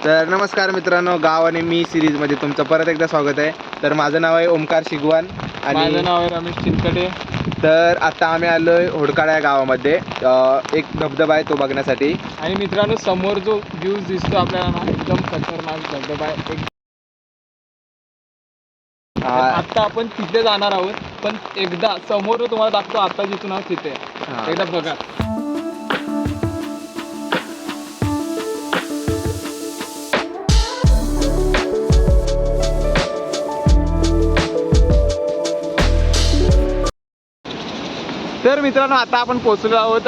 तर नमस्कार मित्रांनो, गाव आणि मी सिरीजमध्ये तुमचं परत एकदा स्वागत आहे. तर माझं नाव आहे ओमकार शिगवान आणि माझं नाव आहे रमेश चिंचकडे. तर आता आम्ही आलो आहे होडकाळा या गावामध्ये. एक धबधबा आहे तो बघण्यासाठी. आणि मित्रांनो, समोर जो व्ह्यू दिसतो आपल्याला ना, एकदम खतरनाक धबधबा आहे. आता आपण तिथे जाणार आहोत, पण एकदा समोर तुम्हाला दाखवतो. आता जिथून आहोत तिथे एकदा बघा. तर मित्रांनो, आता आपण पोहोचलो आहोत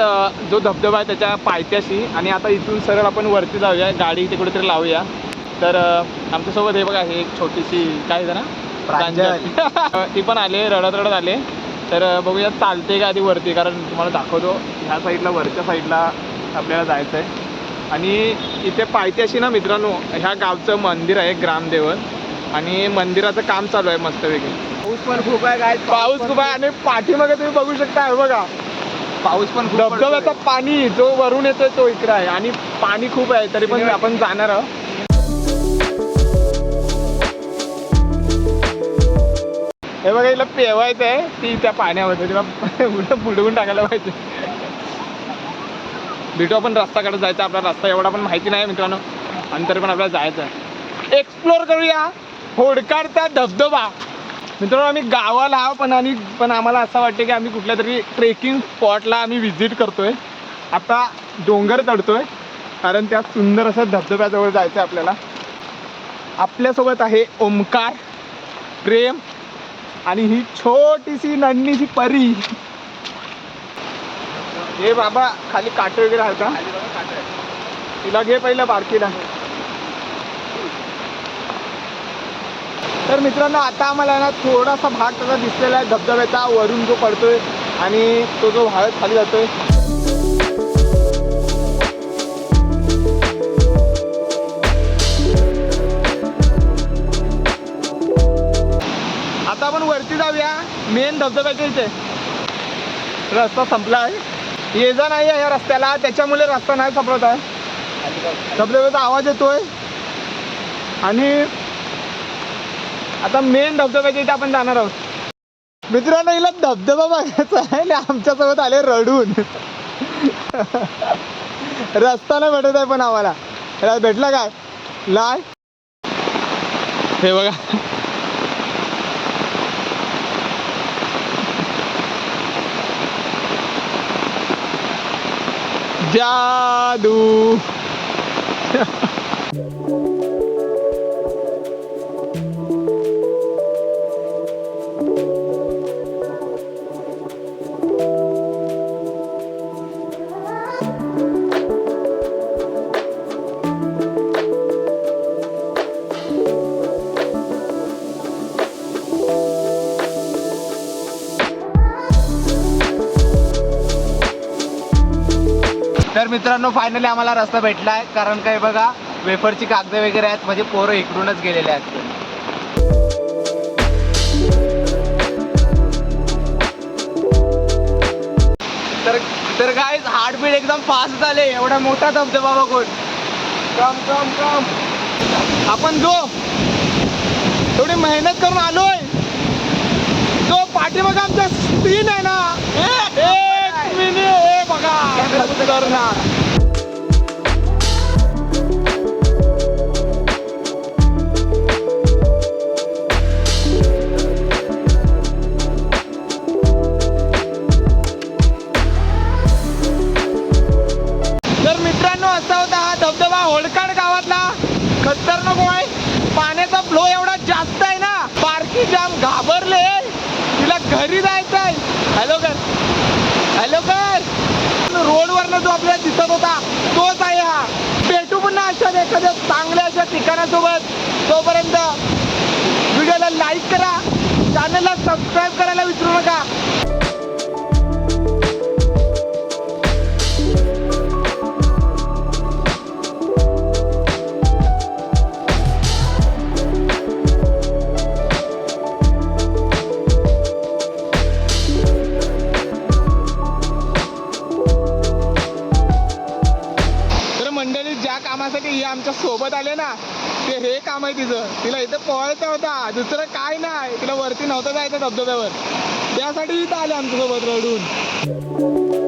जो धबधबा आहे त्याच्या पायथ्याशी. आणि आता इथून सरळ आपण वरती जाऊया, गाडी इथे कुठेतरी लावूया. तर आमच्यासोबत हे बघा, हे एक छोटीशी काय ना प्रांजल ती पण आले, रडत रडत आले. तर बघूया चालते का आधी वरती, कारण तुम्हाला दाखवतो ह्या साईडला, वरच्या साईडला आपल्याला जायचं आहे. आणि इथे पायथ्याशी ना मित्रांनो, ह्या गावचं मंदिर आहे, ग्रामदेवत. आणि मंदिराचं काम चालू आहे मस्तपैकी. पाऊस पण खूप आहे काय, पाऊस खूप आहे. आणि पाठीमागे तुम्ही बघू शकता, बघा पाऊस पण खूप. धबधब्याचा पाणी जो वरून येतोय तो इकडे आहे. आणि पाणी खूप आहे, तरी पण आपण जाणार आहोत. हे बघा, हिला पेवायचं आहे ती त्या पाण्यामध्ये, तिला बुडवून टाकायला पाहिजे. भेटू आपण रस्त्याकडे जायचं. आपला रस्ता एवढा पण माहिती नाही मित्रांनो, आणि तरी पण आपल्याला जायचं आहे. एक्सप्लोर करूया होडकाळचा धबधबा. मित्रांनो, आम्ही गावाला आहो, पण आम्हाला असं वाटतं की आम्ही कुठल्या तरी ट्रेकिंग स्पॉटला आम्ही व्हिजिट करतोय. आता डोंगर चढतोय, कारण त्या सुंदर अशा धबधब्याजवळ जायचं आहे आपल्याला. आपल्यासोबत आहे ओमकार, प्रेम आणि ही छोटीशी नन्हीशी परी. हे बाबा, खाली काटे वगैरे आहे का? तिला घे पहिलं, बारकीला. तर मित्रांनो, आता आम्हाला ना थोडासा भाग त्याचा दिसलेला आहे धबधब्याचा, वरून जो पडतोय आणि तो जो वाहत खाली जातोय. आता आपण वरती जाऊया मेन धबधब्याच्या इथे. रस्ता संपला आहे, ये जा नाही आहे या रस्त्याला, त्याच्यामुळे रस्ता नाही सापडत आहे. धबधब्याचा आवाज येतोय. आणि आता मेन धबधब्याच्या इथे आपण जाणार आहोत. मित्रांनो, हिला धबधबा बघायचा आहे आणि आमच्यासोबत आले रडून. रस्ता नाही भेटत आहे पण आम्हाला. भेटला काय लाय, हे बघा. जादू. तर मित्रांनो, फायनली आम्हाला रस्ता भेटला आहे. कारण काय बघा, वेफरची कागद वगैरे आहेत, म्हणजे पोरं इकडूनच गेलेले आहेत. तर गाईज, हार्टबीट एकदम फास्ट झाले, एवढा मोठा धबधबा बघून. कम कम कम. आपण जो एवढी मेहनत करून आलोय, जो पाठीमागे आमचा स्क्रीन आहे ना, एक मिनिट बघा करणार. तर मित्रांनो, असा होता हा धबधबा होडकाळ गावातला. खतरनाक आहे, पाण्याचा फ्लो एवढा जास्त आहे ना, पारखी जाम घाबरले, तिला घरी जायचं आहे. हॅलो कर, हॅलो कर. रोडवरनं जो आपल्याला दिसत होता तोच आहे हा. भेटू पुन्हा अशा एखाद्या चांगल्या अशा ठिकाणासोबत. तोपर्यंत व्हिडिओला लाईक करा, चॅनलला सबस्क्राईब करायला विसरू नका. कामासाठी ही आमच्या सोबत आली आले ना ते हे काम आहे तिचं. तिला इथं पोहायचा होता, दुसरं काय नाही. तिला वरती नव्हतं जायचं धबधब्यावर, त्यासाठी इथं आले आमच्यासोबत रडून.